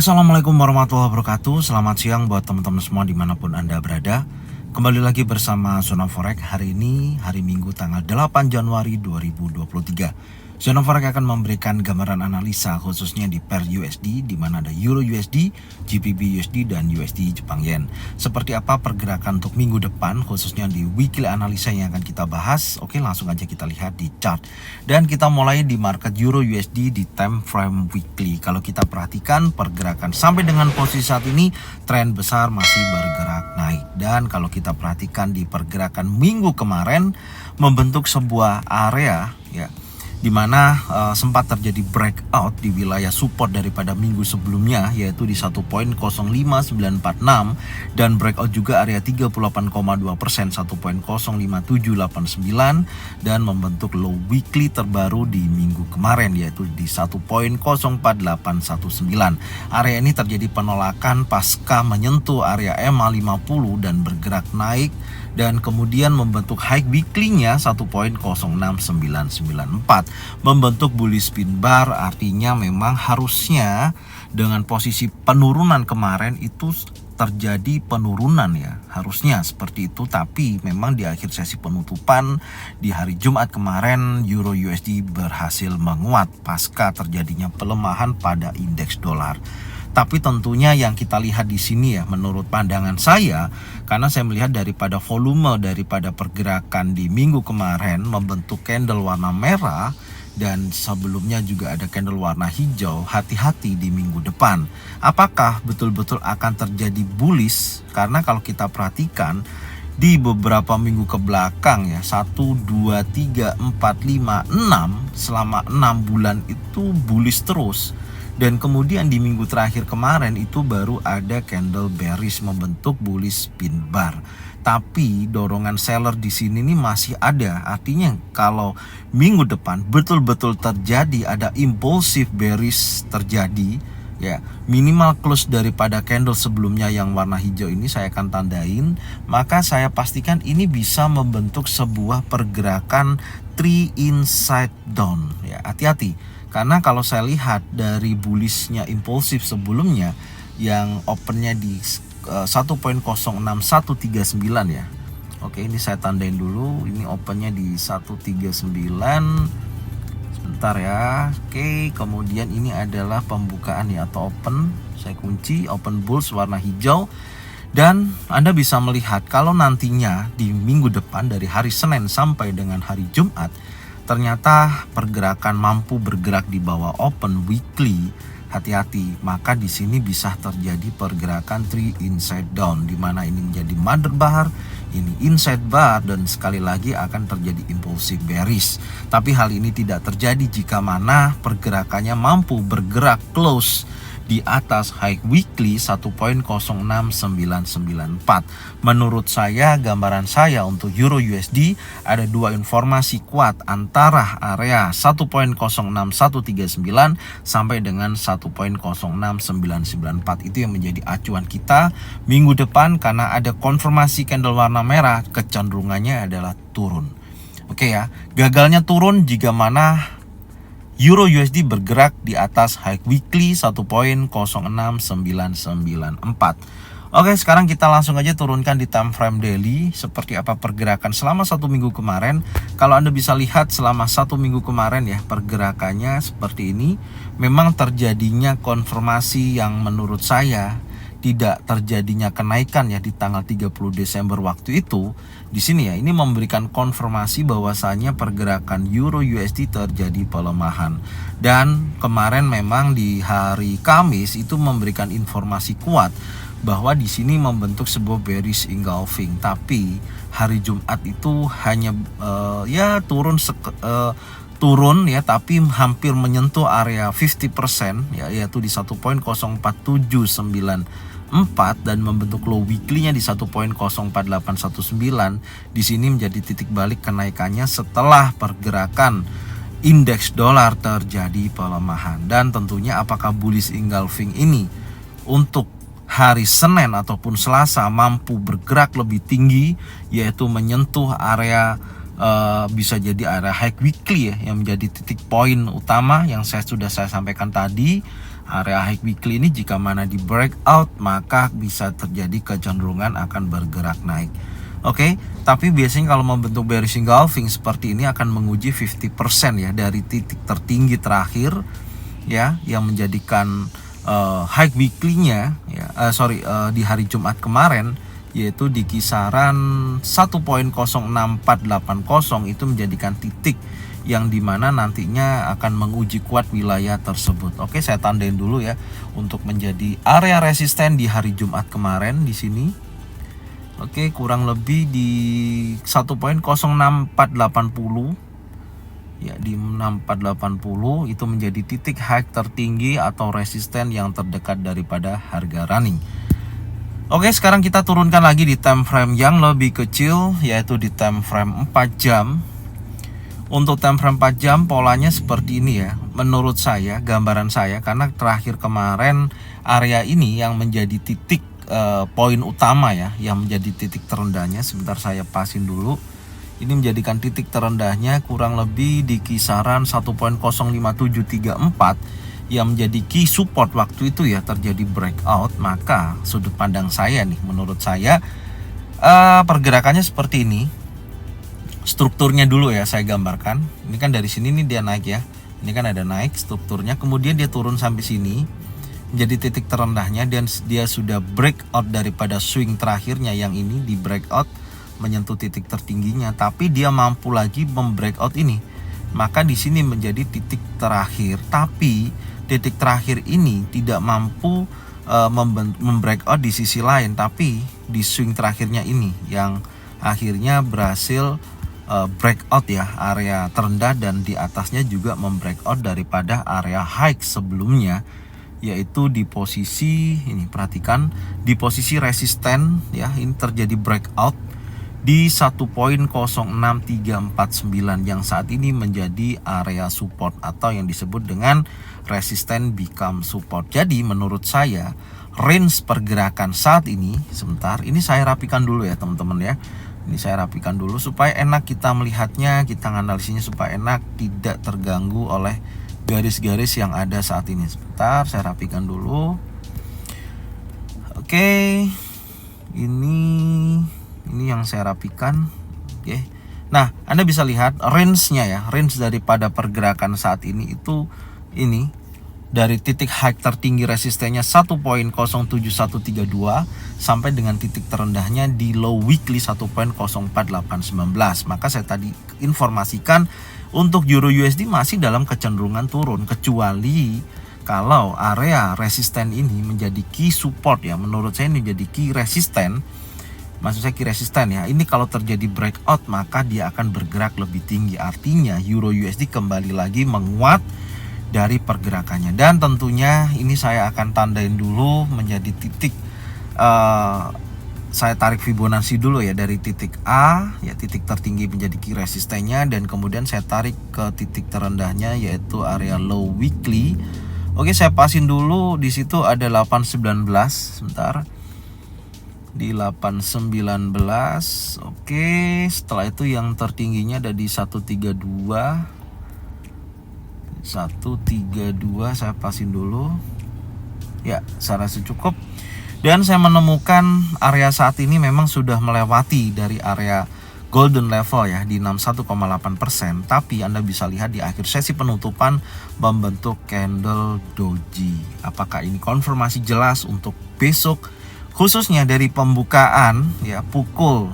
Assalamualaikum warahmatullahi wabarakatuh. Selamat siang buat teman-teman semua dimanapun Anda berada. Kembali lagi bersama Zona Forex. Hari ini hari Minggu tanggal 8 Januari 2023. Zona Forex akan memberikan gambaran analisa khususnya di pair USD, di mana ada Euro USD, GBP USD, dan USD Jepang Yen. Seperti apa pergerakan untuk minggu depan khususnya di weekly analisa yang akan kita bahas. Oke, langsung aja kita lihat di chart. Dan kita mulai di market Euro USD di time frame weekly. Kalau kita perhatikan pergerakan sampai dengan posisi saat ini, tren besar masih bergerak naik. Dan kalau kita perhatikan di pergerakan minggu kemarin membentuk sebuah area ya, di mana sempat terjadi breakout di wilayah support daripada minggu sebelumnya, yaitu di 1.05946, dan breakout juga area 38,2%, 1.05789, dan membentuk low weekly terbaru di minggu kemarin, yaitu di 1.04819. Area ini terjadi penolakan pasca menyentuh area EMA 50 dan bergerak naik, dan kemudian membentuk high weekly-nya 1.06994, membentuk bullish pin bar. Artinya memang harusnya dengan posisi penurunan kemarin itu terjadi penurunan ya, harusnya seperti itu. Tapi memang di akhir sesi penutupan di hari Jumat kemarin, Euro USD berhasil menguat pasca terjadinya pelemahan pada indeks dolar. Tapi tentunya yang kita lihat di sini ya, menurut pandangan saya, karena saya melihat daripada volume daripada pergerakan di minggu kemarin membentuk candle warna merah, dan sebelumnya juga ada candle warna hijau. Hati-hati di minggu depan, apakah betul-betul akan terjadi bullish? Karena kalau kita perhatikan di beberapa minggu ke belakang ya, 1, 2, 3, 4, 5, 6, selama 6 bulan itu bullish terus. Dan kemudian di minggu terakhir kemarin itu baru ada candle bearish membentuk bullish pin bar. Tapi dorongan seller di sini nih masih ada. Artinya kalau minggu depan betul-betul terjadi ada impulsif bearish terjadi ya, minimal close daripada candle sebelumnya yang warna hijau ini saya akan tandain, maka saya pastikan ini bisa membentuk sebuah pergerakan 3 inside down ya. Hati-hati, karena kalau saya lihat dari bullishnya impulsif sebelumnya yang opennya di 1.06139 ya. Oke, ini saya tandain dulu, ini opennya di 139. Sebentar ya. Oke, kemudian ini adalah pembukaan ya, atau open. Saya kunci open bulls warna hijau. Dan Anda bisa melihat kalau nantinya di minggu depan dari hari Senin sampai dengan hari Jumat, ternyata pergerakan mampu bergerak di bawah open weekly. Hati-hati, maka di sini bisa terjadi pergerakan 3 inside down, di mana ini menjadi mother bar, ini inside bar, dan sekali lagi akan terjadi impulsif bearish. Tapi hal ini tidak terjadi jika mana pergerakannya mampu bergerak close di atas high weekly 1.06994. Menurut saya, gambaran saya untuk Euro USD ada dua informasi kuat antara area 1.06139 sampai dengan 1.06994. Itu yang menjadi acuan kita minggu depan, karena ada konfirmasi candle warna merah, kecenderungannya adalah turun. Oke ya, gagalnya turun jika mana Euro USD bergerak di atas high weekly 1.06994. Oke, sekarang kita langsung aja turunkan di time frame daily. Seperti apa pergerakan selama 1 minggu kemarin. Kalau Anda bisa lihat selama 1 minggu kemarin ya, pergerakannya seperti ini. Memang terjadinya konfirmasi yang menurut saya tidak terjadinya kenaikan ya di tanggal 30 Desember waktu itu. Di sini ya, ini memberikan konfirmasi bahwasanya pergerakan Euro USD terjadi pelemahan. Dan kemarin memang di hari Kamis itu memberikan informasi kuat bahwa di sini membentuk sebuah bearish engulfing. Tapi hari Jumat itu hanya turun ya, tapi hampir menyentuh area 50% ya, yaitu di 1.04794 dan membentuk low weekly-nya di 1.04819. Di sini menjadi titik balik kenaikannya setelah pergerakan indeks dolar terjadi pelemahan. Dan tentunya apakah bullish engulfing ini untuk hari Senin ataupun Selasa mampu bergerak lebih tinggi, yaitu menyentuh area bisa jadi area high weekly ya, yang menjadi titik poin utama yang sudah saya sampaikan tadi. area high weekly ini jika mana di breakout maka bisa terjadi kecenderungan akan bergerak naik. Oke, tapi biasanya kalau membentuk bearish engulfing seperti ini akan menguji 50% ya dari titik tertinggi terakhir ya, yang menjadikan high weekly-nya ya, di hari Jumat kemarin, yaitu di kisaran 1.06480 itu menjadikan titik yang dimana nantinya akan menguji kuat wilayah tersebut. Oke, saya tandain dulu ya untuk menjadi area resisten di hari Jumat kemarin di sini. Oke, kurang lebih di 1.06480 ya, di 6480 itu menjadi titik high tertinggi atau resisten yang terdekat daripada harga running. Oke, sekarang kita turunkan lagi di time frame yang lebih kecil, yaitu di time frame 4 jam. Untuk time frame 4 jam polanya seperti ini ya, menurut saya, gambaran saya, karena terakhir kemarin area ini yang menjadi titik poin utama ya, yang menjadi titik terendahnya. Sebentar saya pasin dulu. Ini menjadikan titik terendahnya kurang lebih di kisaran 1.05734 yang menjadi key support waktu itu ya, terjadi breakout. Maka sudut pandang saya nih, menurut saya pergerakannya seperti ini. Strukturnya dulu ya saya gambarkan. Ini kan dari sini nih dia naik ya. Ini kan ada naik strukturnya, kemudian dia turun sampai sini menjadi titik terendahnya, dan dia sudah breakout daripada swing terakhirnya yang ini di breakout menyentuh titik tertingginya, tapi dia mampu lagi membreakout ini. Maka di sini menjadi titik terakhir, tapi titik terakhir ini tidak mampu membreakout di sisi lain, tapi di swing terakhirnya ini yang akhirnya berhasil breakout ya, area terendah, dan di atasnya juga membreakout daripada area high sebelumnya, yaitu di posisi ini, perhatikan di posisi resisten ya, ini terjadi breakout di 1.06349 yang saat ini menjadi area support atau yang disebut dengan resisten become support. Jadi menurut saya range pergerakan saat ini, sebentar ini saya rapikan dulu ya teman-teman ya. Ini saya rapikan dulu supaya enak kita melihatnya, kita analisisnya supaya enak, tidak terganggu oleh garis-garis yang ada saat ini. Sebentar saya rapikan dulu. Oke, ini yang saya rapikan. Oke. Nah, Anda bisa lihat range-nya ya, range daripada pergerakan saat ini itu ini dari titik high tertinggi resistennya 1.07132 sampai dengan titik terendahnya di low weekly 1.04819. Maka saya tadi informasikan untuk Euro USD masih dalam kecenderungan turun, kecuali kalau area resisten ini menjadi key support ya. Menurut saya ini jadi key resisten. Maksud saya key resisten ya. Ini kalau terjadi breakout maka dia akan bergerak lebih tinggi. Artinya Euro USD kembali lagi menguat dari pergerakannya, dan tentunya ini saya akan tandain dulu menjadi titik saya tarik Fibonacci dulu ya, dari titik A ya, titik tertinggi menjadi key resistennya, dan kemudian saya tarik ke titik terendahnya yaitu area low weekly. Oke, saya pasin dulu di situ ada 819, sebentar, di 819. Oke, setelah itu yang tertingginya ada di 132 saya pasin dulu ya, saya rasa cukup. Dan saya menemukan area saat ini memang sudah melewati dari area golden level ya di 61,8%, tapi Anda bisa lihat di akhir sesi penutupan membentuk candle doji. Apakah ini konfirmasi jelas untuk besok, khususnya dari pembukaan ya pukul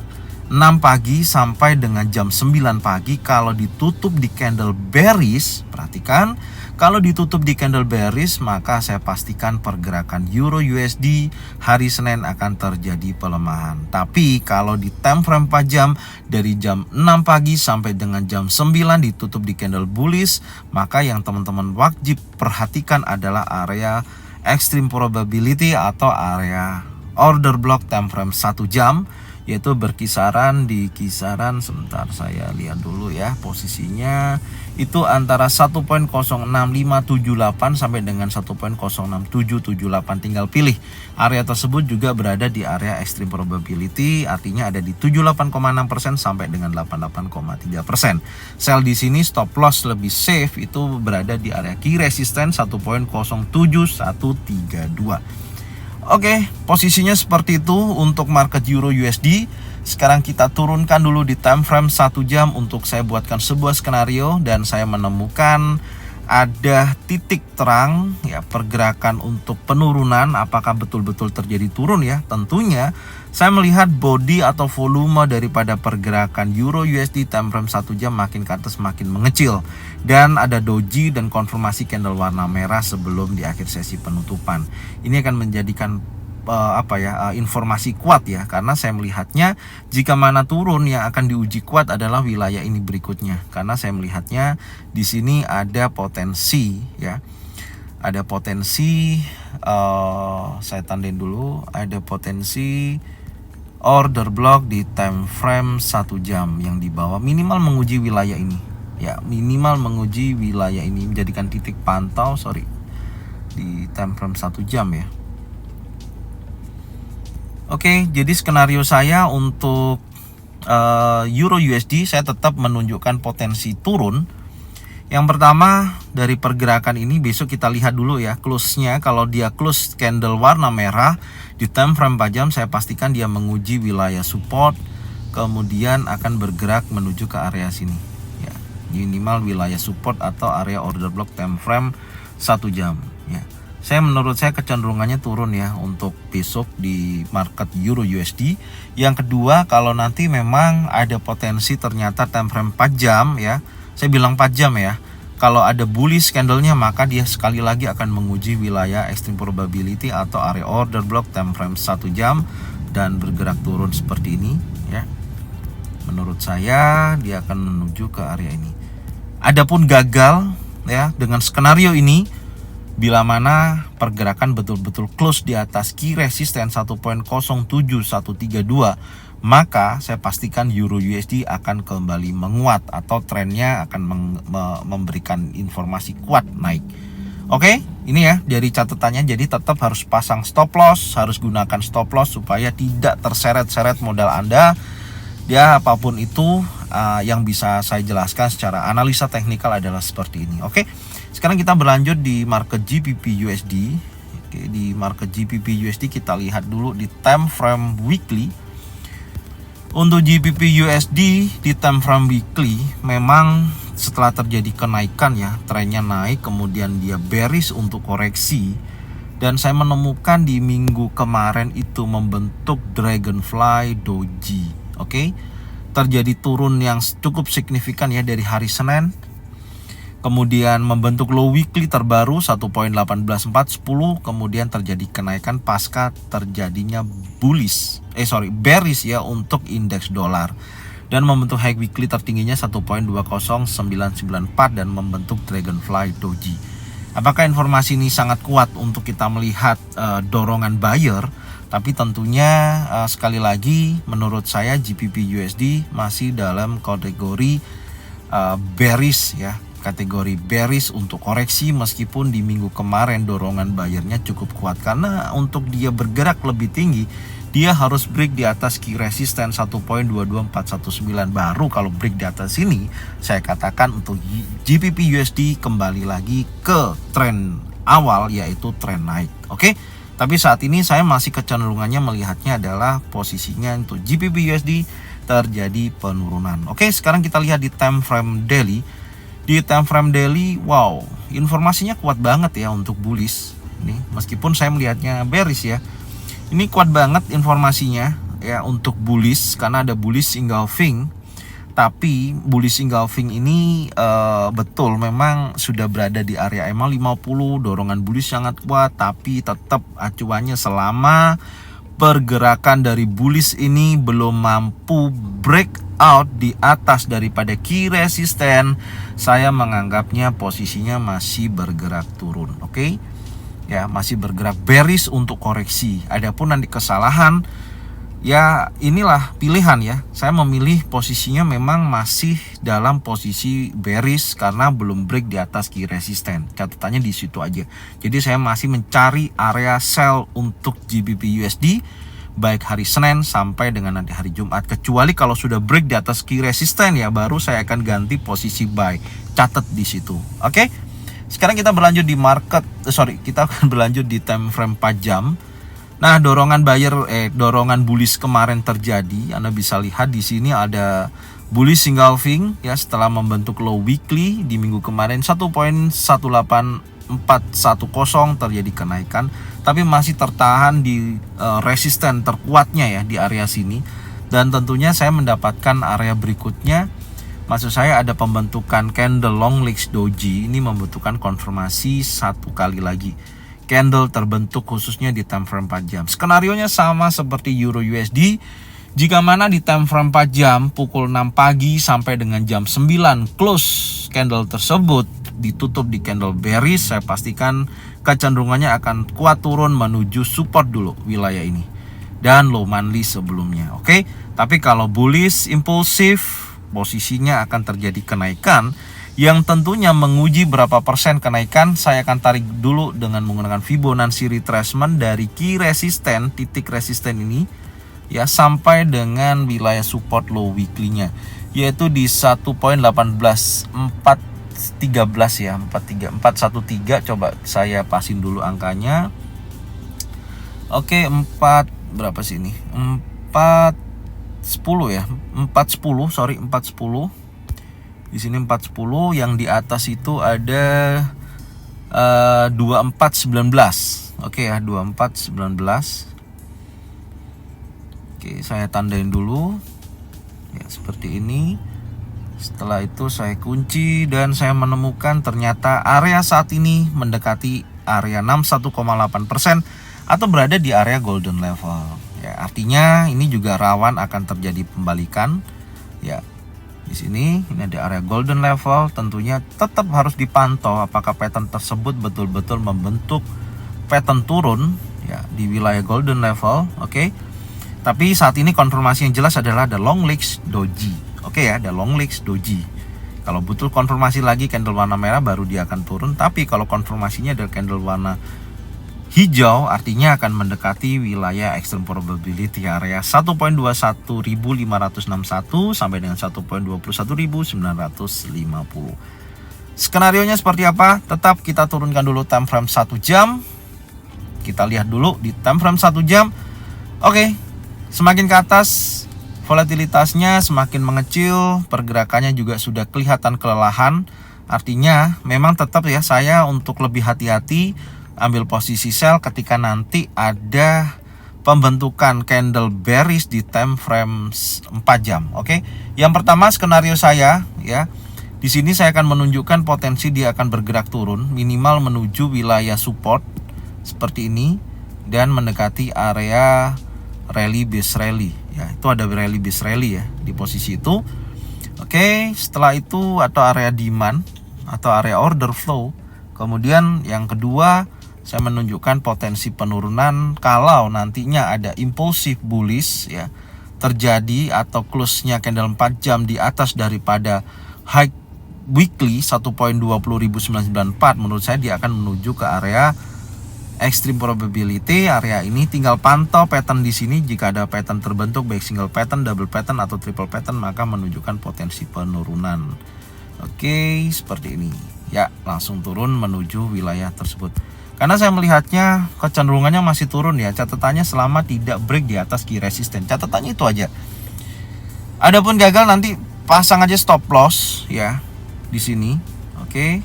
6 pagi sampai dengan jam 9 pagi. Kalau ditutup di candle bearish, perhatikan, kalau ditutup di candle bearish maka saya pastikan pergerakan Euro USD hari Senin akan terjadi pelemahan. Tapi kalau di time frame 4 jam dari jam 6 pagi sampai dengan jam 9 ditutup di candle bullish, maka yang teman-teman wajib perhatikan adalah area extreme probability atau area order block time frame 1 jam yaitu berkisaran di kisaran, sebentar saya lihat dulu ya, posisinya itu antara 1.06578 sampai dengan 1.06778. Tinggal pilih. Area tersebut juga berada di area extreme probability, artinya ada di 78,6% sampai dengan 88,3%. Sell di sini stop loss lebih safe itu berada di area key resistance 1.07132. Oke, posisinya seperti itu untuk market Euro USD. Sekarang kita turunkan dulu di time frame 1 jam untuk saya buatkan sebuah skenario, dan saya menemukan ada titik terang ya, pergerakan untuk penurunan. Apakah betul-betul terjadi turun ya? Tentunya saya melihat body atau volume daripada pergerakan Euro USD time frame 1 jam makin ke atas makin mengecil, dan ada doji dan konfirmasi candle warna merah sebelum di akhir sesi penutupan. Ini akan menjadikan informasi kuat ya, karena saya melihatnya jika mana turun yang akan diuji kuat adalah wilayah ini berikutnya, karena saya melihatnya di sini ada potensi ya, ada potensi saya tandain dulu, ada potensi order block di time frame 1 jam yang di bawah, minimal menguji wilayah ini ya, minimal menguji wilayah ini, menjadikan titik pantau di time frame 1 jam ya. Oke, jadi skenario saya untuk Euro USD, saya tetap menunjukkan potensi turun. Yang pertama, dari pergerakan ini besok kita lihat dulu ya close-nya. Kalau dia close candle warna merah di time frame 4 jam, saya pastikan dia menguji wilayah support, kemudian akan bergerak menuju ke area sini ya, minimal wilayah support atau area order block time frame 1 jam ya. Menurut saya kecenderungannya turun ya untuk besok di market Euro USD. Yang kedua, kalau nanti memang ada potensi ternyata time frame 4 jam ya, saya bilang 4 jam ya, kalau ada bullish candlenya maka dia sekali lagi akan menguji wilayah extreme probability atau area order block time frame 1 jam dan bergerak turun seperti ini ya. Menurut saya dia akan menuju ke area ini. Adapun gagal ya dengan skenario ini, bila mana pergerakan betul-betul close di atas key resistance 1.07132, maka saya pastikan Euro USD akan kembali menguat atau trennya akan memberikan informasi kuat naik. Oke, ini ya dari catatannya. Jadi tetap harus pasang stop loss, harus gunakan stop loss supaya tidak terseret-seret modal Anda. Ya, apapun itu yang bisa saya jelaskan secara analisa teknikal adalah seperti ini. Oke. Sekarang kita berlanjut di market GBP USD. Oke, di market GBP USD kita lihat dulu di time frame weekly. Untuk GBP USD di time frame weekly, memang setelah terjadi kenaikan ya, trennya naik, kemudian dia bearish untuk koreksi, dan saya menemukan di minggu kemarin itu membentuk dragonfly doji. Oke, terjadi turun yang cukup signifikan ya dari hari Senin. Kemudian membentuk low weekly terbaru 1.18410, kemudian terjadi kenaikan pasca terjadinya bearish ya untuk indeks dolar, dan membentuk high weekly tertingginya 1.20994 dan membentuk dragonfly doji. Apakah informasi ini sangat kuat untuk kita melihat dorongan buyer? Tapi tentunya sekali lagi menurut saya GBP USD masih dalam kategori bearish ya, kategori bearish untuk koreksi, meskipun di minggu kemarin dorongan bayarnya cukup kuat, karena untuk dia bergerak lebih tinggi dia harus break di atas key resistance 1.22419. Baru kalau break di atas ini saya katakan untuk GBP USD kembali lagi ke tren awal, yaitu tren naik. Oke, tapi saat ini saya masih kecenderungannya melihatnya adalah posisinya untuk GBP USD terjadi penurunan. Oke, sekarang kita lihat di time frame daily. Di time frame daily, wow, informasinya kuat banget ya untuk bullish. Ini meskipun saya melihatnya bearish ya, ini kuat banget informasinya ya untuk bullish, karena ada bullish engulfing. Tapi bullish engulfing ini betul memang sudah berada di area EMA 50, dorongan bullish sangat kuat, tapi tetap acuannya selama pergerakan dari bullish ini belum mampu break out di atas daripada key resistance, saya menganggapnya posisinya masih bergerak turun. Oke, ya masih bergerak bearish untuk koreksi. Adapun nanti kesalahan ya inilah pilihan ya. Saya memilih posisinya memang masih dalam posisi bearish karena belum break di atas key resisten. Catatannya di situ aja. Jadi saya masih mencari area sell untuk GBP USD baik hari Senin sampai dengan nanti hari Jumat. Kecuali kalau sudah break di atas key resisten ya, baru saya akan ganti posisi buy. Catat di situ. Oke. Sekarang kita berlanjut di kita akan berlanjut di time frame 4 jam. Nah, dorongan bullish kemarin terjadi. Anda bisa lihat di sini ada bullish engulfing ya setelah membentuk low weekly di minggu kemarin 1.18410 terjadi kenaikan, tapi masih tertahan di resisten terkuatnya ya di area sini. Dan tentunya saya mendapatkan area berikutnya. Maksud saya ada pembentukan candle long legs doji, ini membutuhkan konfirmasi satu kali lagi. Candle terbentuk khususnya di time frame 4 jam. Skenarionya sama seperti Euro USD. Jika mana di time frame 4 jam pukul 6 pagi sampai dengan jam 9 close candle tersebut ditutup di candle bearish, saya pastikan kecenderungannya akan kuat turun menuju support dulu wilayah ini dan low monthly sebelumnya. Oke. Tapi kalau bullish impulsif, posisinya akan terjadi kenaikan yang tentunya menguji berapa persen kenaikan. Saya akan tarik dulu dengan menggunakan Fibonacci retracement dari key resisten, titik resisten ini ya, sampai dengan wilayah support low weekly-nya, yaitu di 1.18413 ya, 413. Coba saya pasin dulu angkanya. Oke, 4 berapa sih ini? 410 ya. 410. Di sini 410, yang di atas itu ada 2419. Oke ya, 2419. Oke, saya tandain dulu. Ya, seperti ini. Setelah itu saya kunci dan saya menemukan ternyata area saat ini mendekati area 61,8% atau berada di area golden level. Ya, artinya ini juga rawan akan terjadi pembalikan. Ya. Di sini ini ada area golden level, tentunya tetap harus dipantau apakah pattern tersebut betul-betul membentuk pattern turun ya di wilayah golden level. Oke. Tapi saat ini konfirmasi yang jelas adalah ada long legs doji. Oke ya, ada long legs doji. Kalau butuh konfirmasi lagi candle warna merah baru dia akan turun, tapi kalau konfirmasinya ada candle warna hijau artinya akan mendekati wilayah extreme probability area 1.21561 sampai dengan 1.21950. Skenarionya seperti apa? Tetap kita turunkan dulu time frame 1 jam. Kita lihat dulu di time frame 1 jam. Oke, semakin ke atas volatilitasnya semakin mengecil, pergerakannya juga sudah kelihatan kelelahan. Artinya memang tetap ya saya untuk lebih hati-hati ambil posisi sell ketika nanti ada pembentukan candle bearish di time frame 4 jam. Oke. Yang pertama skenario saya ya. Di sini saya akan menunjukkan potensi dia akan bergerak turun minimal menuju wilayah support seperti ini dan mendekati area rally base rally ya. Itu ada rally base rally ya di posisi itu. Oke, setelah itu atau area demand atau area order flow. Kemudian yang kedua saya menunjukkan potensi penurunan kalau nantinya ada impulsif bullish ya terjadi atau close-nya candle 4 jam di atas daripada high weekly 1.20994. Menurut saya dia akan menuju ke area extreme probability. Area ini tinggal pantau pattern di sini. Jika ada pattern terbentuk baik single pattern, double pattern atau triple pattern maka menunjukkan potensi penurunan. Oke, seperti ini. Ya, langsung turun menuju wilayah tersebut. Karena saya melihatnya kecenderungannya masih turun ya. Catatannya selama tidak break di atas key resisten. Catatannya itu aja. Adapun gagal nanti pasang aja stop loss ya di sini. Oke.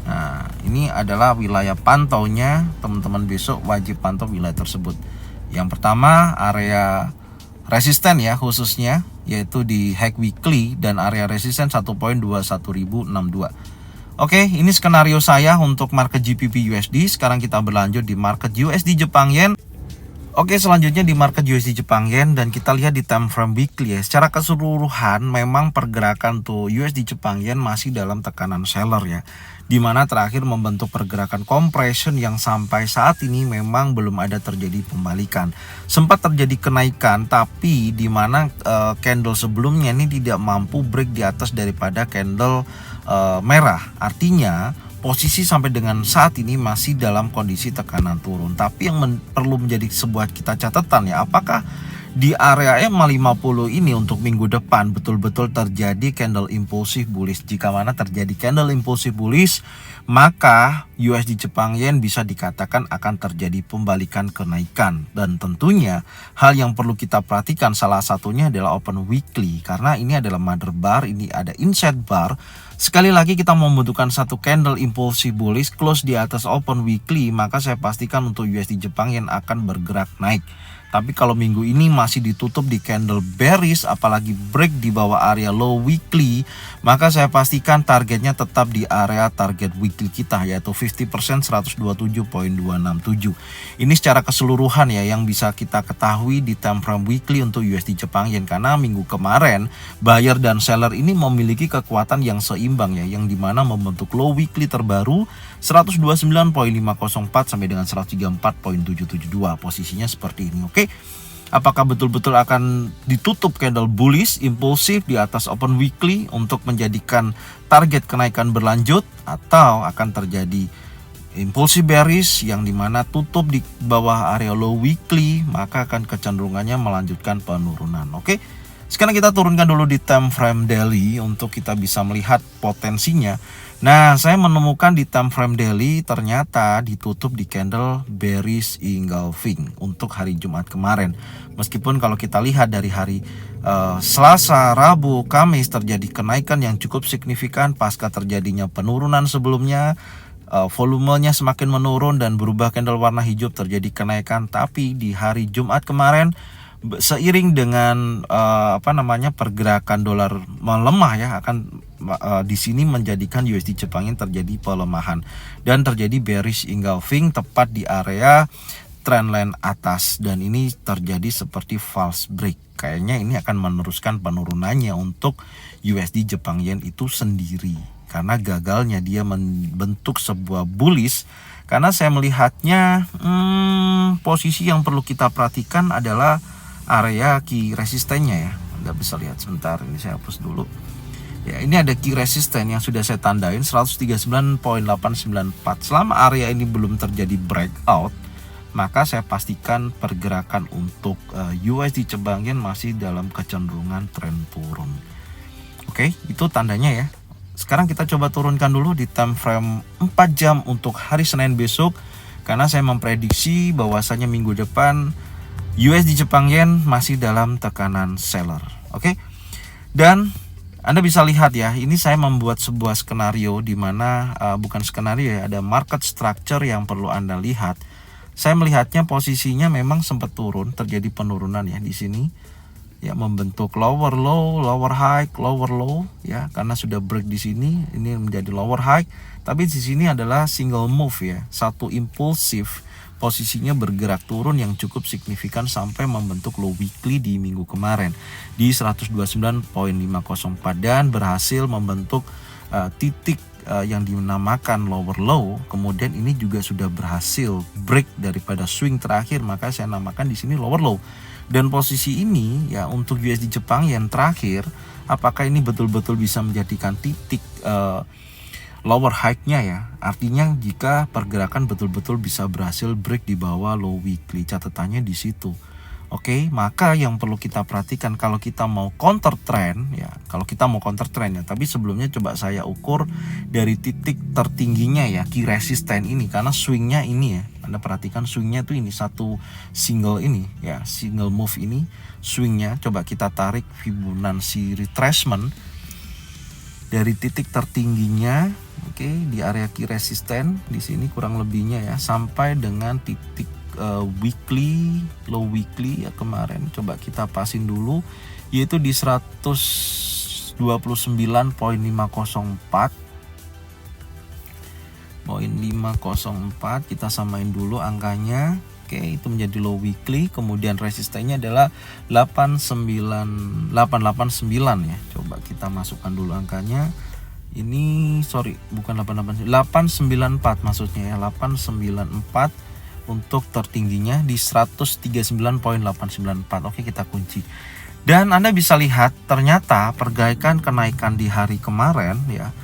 Nah, ini adalah wilayah pantaunya. Teman-teman besok wajib pantau wilayah tersebut. Yang pertama area resisten ya khususnya yaitu di high weekly dan area resisten 1.21062. Oke, ini skenario saya untuk market GBP USD. Sekarang kita berlanjut di market USD Jepang Yen. Oke, selanjutnya di market USD Jepang Yen, dan kita lihat di time frame weekly ya. Secara keseluruhan memang pergerakan tuh USD Jepang Yen masih dalam tekanan seller ya. Dimana terakhir membentuk pergerakan compression yang sampai saat ini memang belum ada terjadi pembalikan. Sempat terjadi kenaikan, tapi dimana candle sebelumnya ini tidak mampu break di atas daripada candle merah. Artinya posisi sampai dengan saat ini masih dalam kondisi tekanan turun. Tapi yang perlu menjadi sebuah kita catatan ya, apakah di area EMA 50 ini untuk minggu depan betul-betul terjadi candle impulsif bullish. Jika mana terjadi candle impulsif bullish, maka USD Jepang Yen bisa dikatakan akan terjadi pembalikan kenaikan. Dan tentunya hal yang perlu kita perhatikan salah satunya adalah open weekly, karena ini adalah mother bar, ini ada inside bar. Sekali lagi kita membutuhkan satu candle impulsif bullish close di atas open weekly, maka saya pastikan untuk USD Jepang Yen akan bergerak naik. Tapi kalau minggu ini masih ditutup di candle bearish, apalagi break di bawah area low weekly, maka saya pastikan targetnya tetap di area target weekly kita, yaitu 50% 127.267. Ini secara keseluruhan ya yang bisa kita ketahui di time frame weekly untuk USD Jepang Yen, karena minggu kemarin buyer dan seller ini memiliki kekuatan yang seimbang ya, yang dimana membentuk low weekly terbaru 129.504 sampai dengan 134.772. Posisinya seperti ini. Oke. Apakah betul-betul akan ditutup candle bullish impulsif di atas open weekly untuk menjadikan target kenaikan berlanjut, atau akan terjadi impulsif bearish yang dimana tutup di bawah area low weekly, maka akan kecenderungannya melanjutkan penurunan. Oke. Sekarang kita turunkan dulu di time frame daily untuk kita bisa melihat potensinya. Nah, saya menemukan di time frame daily ternyata ditutup di candle bearish engulfing untuk hari Jumat kemarin. Meskipun kalau kita lihat dari hari Selasa, Rabu, Kamis terjadi kenaikan yang cukup signifikan pasca terjadinya penurunan sebelumnya. Volumenya semakin menurun dan berubah candle warna hijau, terjadi kenaikan. Tapi di hari Jumat kemarin seiring dengan pergerakan dolar melemah ya, akan di sini menjadikan USD Jepang Yen terjadi pelemahan dan terjadi bearish engulfing tepat di area trendline atas, dan ini terjadi seperti false break. Kayaknya ini akan meneruskan penurunannya untuk USD Jepang Yen itu sendiri, karena gagalnya dia membentuk sebuah bullish. Karena saya melihatnya posisi yang perlu kita perhatikan adalah area key resistennya ya. Anda bisa lihat sebentar, ini saya hapus dulu. Ya, ini ada key resisten yang sudah saya tandain 139.894. Selama area ini belum terjadi breakout, maka saya pastikan pergerakan untuk USD Jepang Yen masih dalam kecenderungan tren turun. Oke, itu tandanya ya. Sekarang kita coba turunkan dulu di time frame 4 jam untuk hari Senin besok, karena saya memprediksi bahwasanya minggu depan USD Jepang Yen masih dalam tekanan seller. Oke. Dan Anda bisa lihat ya, ini saya membuat sebuah skenario di mana bukan skenario ya, ada market structure yang perlu Anda lihat. Saya melihatnya posisinya memang sempat turun, terjadi penurunan ya di sini. Ya, membentuk lower low, lower high, lower low ya, karena sudah break di sini, ini menjadi lower high. Tapi di sini adalah single move ya, satu impulsif. Posisinya bergerak turun yang cukup signifikan sampai membentuk low weekly di minggu kemarin di 129.504 dan berhasil membentuk titik yang dinamakan lower low. Kemudian ini juga sudah berhasil break daripada swing terakhir, maka saya namakan di sini lower low. Dan posisi ini ya untuk USD Jepang Yen terakhir, apakah ini betul-betul bisa menjadikan titik lower high-nya ya? Artinya jika pergerakan betul-betul bisa berhasil break di bawah low weekly, catatannya di situ. Oke, maka yang perlu kita perhatikan kalau kita mau counter trend ya, tapi sebelumnya coba saya ukur dari titik tertingginya ya, key resisten ini, karena swingnya ini ya, Anda perhatikan swingnya tuh ini satu single ini ya, single move ini swingnya. Coba kita tarik Fibonacci retracement dari titik tertingginya, oke, di area key resisten di sini kurang lebihnya ya, sampai dengan titik weekly, low weekly ya kemarin. Coba kita pasin dulu, yaitu di 129.504. Kita samain dulu angkanya. Oke, itu menjadi low weekly. Kemudian resistennya adalah 889 ya. Coba kita masukkan dulu angkanya. Ini bukan 894 maksudnya ya. 894 untuk tertingginya di 139.894. Oke, kita kunci. Dan Anda bisa lihat ternyata pergerakan kenaikan di hari kemarin ya,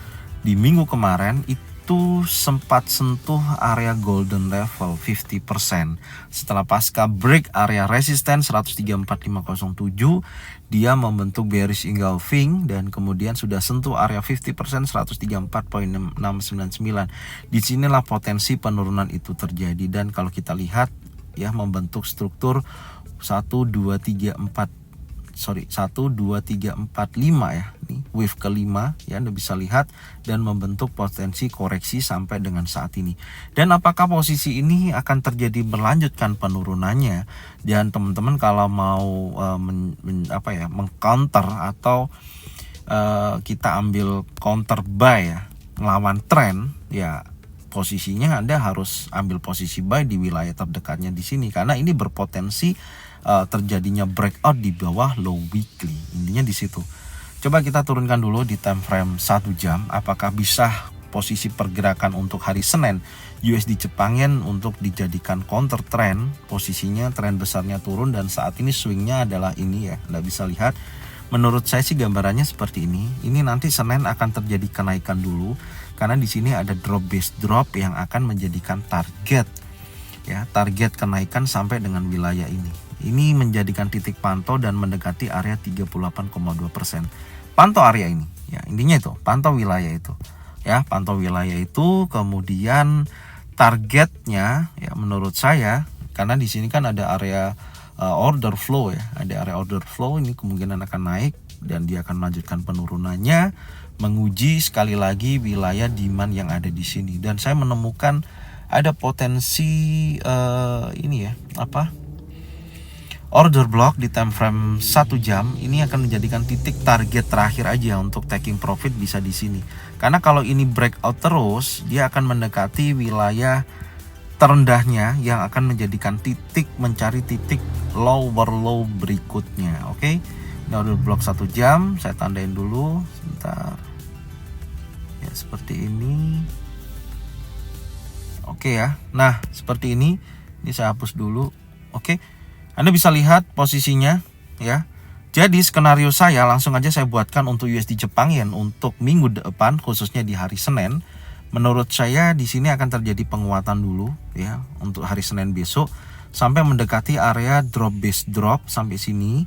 di minggu kemarin itu sempat sentuh area golden level 50%. Setelah pasca break area resisten 134.507, dia membentuk bearish engulfing dan kemudian sudah sentuh area 50% 134.699. Disinilah potensi penurunan itu terjadi, dan kalau kita lihat ya, membentuk struktur 12345 ya, ini wave kelima ya, Anda bisa lihat, dan membentuk potensi koreksi sampai dengan saat ini. Dan apakah posisi ini akan terjadi berlanjutkan penurunannya? Dan teman-teman kalau mau mengcounter atau kita ambil counter buy ya, melawan tren ya, posisinya Anda harus ambil posisi buy di wilayah terdekatnya di sini, karena ini berpotensi terjadinya breakout di bawah low weekly. Intinya di situ. Coba kita turunkan dulu di time frame 1 jam, apakah bisa posisi pergerakan untuk hari Senin USD Jepang Yen untuk dijadikan counter trend. Posisinya tren besarnya turun dan saat ini swingnya adalah ini ya, Anda bisa lihat. Menurut saya sih gambarannya seperti ini. Ini nanti Senin akan terjadi kenaikan dulu, karena di sini ada drop base drop yang akan menjadikan target ya, target kenaikan sampai dengan wilayah ini. Ini menjadikan titik pantau dan mendekati area 38,2%. Pantau area ini ya, intinya itu, pantau wilayah itu ya, pantau wilayah itu. Kemudian targetnya ya, menurut saya, karena di sini kan ada area order flow ya, ada area order flow, ini kemungkinan akan naik dan dia akan melanjutkan penurunannya, menguji sekali lagi wilayah demand yang ada di sini. Dan saya menemukan ada potensi ini ya, order block di time frame 1 jam. Ini akan menjadikan titik target terakhir aja untuk taking profit bisa di sini. Karena kalau ini breakout terus, dia akan mendekati wilayah terendahnya yang akan menjadikan titik mencari titik lower low berikutnya. Oke. Ini order block 1 jam, saya tandain dulu sebentar. Ya, seperti ini. Oke ya. Nah, seperti ini. Ini saya hapus dulu. Oke. Anda bisa lihat posisinya ya. Jadi skenario saya langsung aja saya buatkan untuk USD Jepang Yen untuk minggu depan, khususnya di hari Senin. Menurut saya di sini akan terjadi penguatan dulu ya untuk hari Senin besok sampai mendekati area drop base drop sampai sini.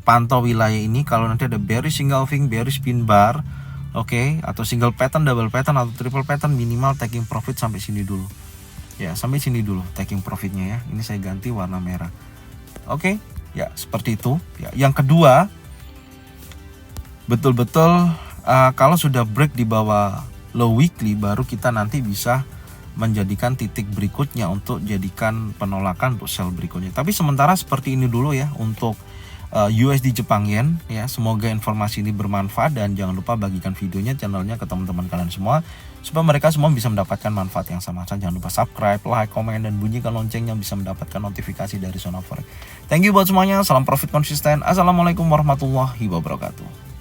Pantau wilayah ini, kalau nanti ada bearish engulfing, bearish pin bar, oke, atau single pattern, double pattern atau triple pattern, minimal taking profit sampai sini dulu. Ya, sampai sini dulu taking profitnya ya. Ini saya ganti warna merah. Oke, ya seperti itu. Ya, yang kedua, betul-betul kalau sudah break di bawah low weekly, baru kita nanti bisa menjadikan titik berikutnya untuk jadikan penolakan untuk sell berikutnya. Tapi sementara seperti ini dulu ya untuk USD Jepang Yen ya. Semoga informasi ini bermanfaat dan jangan lupa bagikan videonya, channelnya ke teman-teman kalian semua supaya mereka semua bisa mendapatkan manfaat yang sama. Jangan lupa subscribe, like, komen, dan bunyikan loncengnya bisa mendapatkan notifikasi dari Zona Forex. Thank you buat semuanya. Salam profit konsisten. Assalamualaikum warahmatullahi wabarakatuh.